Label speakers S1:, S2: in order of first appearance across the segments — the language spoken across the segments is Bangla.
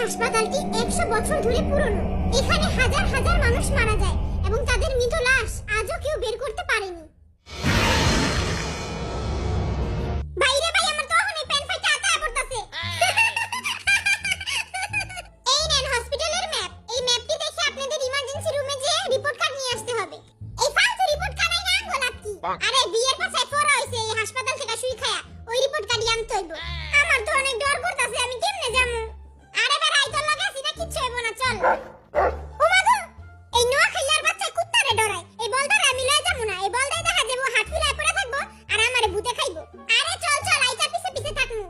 S1: হাসপাতালটি 100 বছর ধরে পুরনো। এখানে হাজার হাজার মানুষ মারা যায় এবং তাদের মৃত লাশ আজও কেউ বের করতে পারেনি। বাইরে ভাই আমার তো এখন এই পেন ফাইটা আতায় পড়তাছে। এই নেন হসপিটালের ম্যাপ। এই ম্যাপটি দেখে আপনাদের ইমার্জেন্সি রুমে যেয়ে রিপোর্ট কার্ড নিয়ে আসতে হবে। এই ফালতু রিপোর্ট কার্ড আইনা গোলাপ কি? আরে বিয়ের পাশে ফোরা হইছে এই হাসপাতাল থেকে শুই খায়া। ওই রিপোর্ট কার্ডই আনতে হইব। আমার তো অনেক ডর করতাছে, আমি কেমনে যামু? আরে বেটা আই তোর লগে আছি না, কিচ্ছু হইব না, চল। ও মাগো, এই নোয়া খাইলার বাচ্চা কুত্তারে ডরায়। এই বলদারে আমি লয়ে যামু না। এই বলদাই দেখা যাবো হাত ফুলায় পড়ে থাকবো আর আমারে ভূতে খাইবো। আরে চল চল, আইতা পিছে পিছে থাকমু।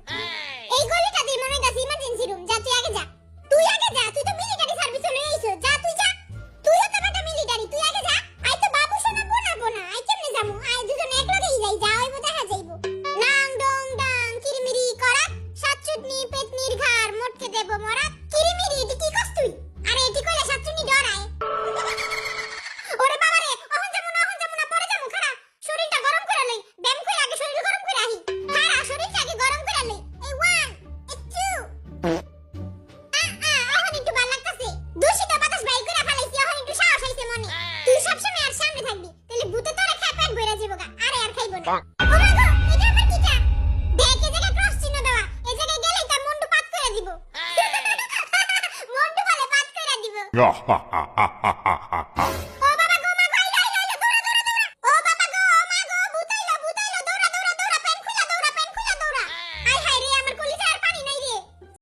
S1: এই গলিটা দিয়ে মনে হইতাছে ইমার্জেন্সি রুম। যা তুই আগে যা। তুই আগে যা, তুই তো মিলিটারি সার্ভিসে লয়ে আইছো। যা তুই যা। তুইও তো বেটা মিলিটারি, তুই আগে যা। আই তো বাবু শোনা বোনা। আই কেমনে যামু? আই দুজনে একলগেই যাই, যা হইবো দেখা যাইবো। নাং ডং ডাং কিরিমিরি করা সাতচুটনি পেতনির ঘাড় মোটকে দেব মরা। কিরিমিরি এটি কি কস তুই? আরে এটি কইলে সাতচুটনি ডরায়। ওরে বাবা রে, অহন যামু না পরে যামু। খাড়া শরীরটা গরম করে লই। ব্যায়াম কইরা আগে শরীর গরম করে আহি। খাড়া শরীরটা আগে গরম করে লই। এই 1 এই 2 অহন একটু ভাল লাগতাছে। দূষিত বাতাস বাইর করে ফেলাইছি, অহন একটু সাহস হইছে মনে। তুই সবসময় আর সামনে থাকবি, তাহলে ভূতে তোরে খায় পেট ভইরা যাবো গা। আরে আর খাইবো না। ও মাগো, এটা আমার কিটা? দেখ এই জায়গায় ক্রস চিহ্ন দেওয়া। এই জায়গায় গেলেই তার মুন্ডু পাত করে দিব। মুন্ডু বলে পাত করে দিব।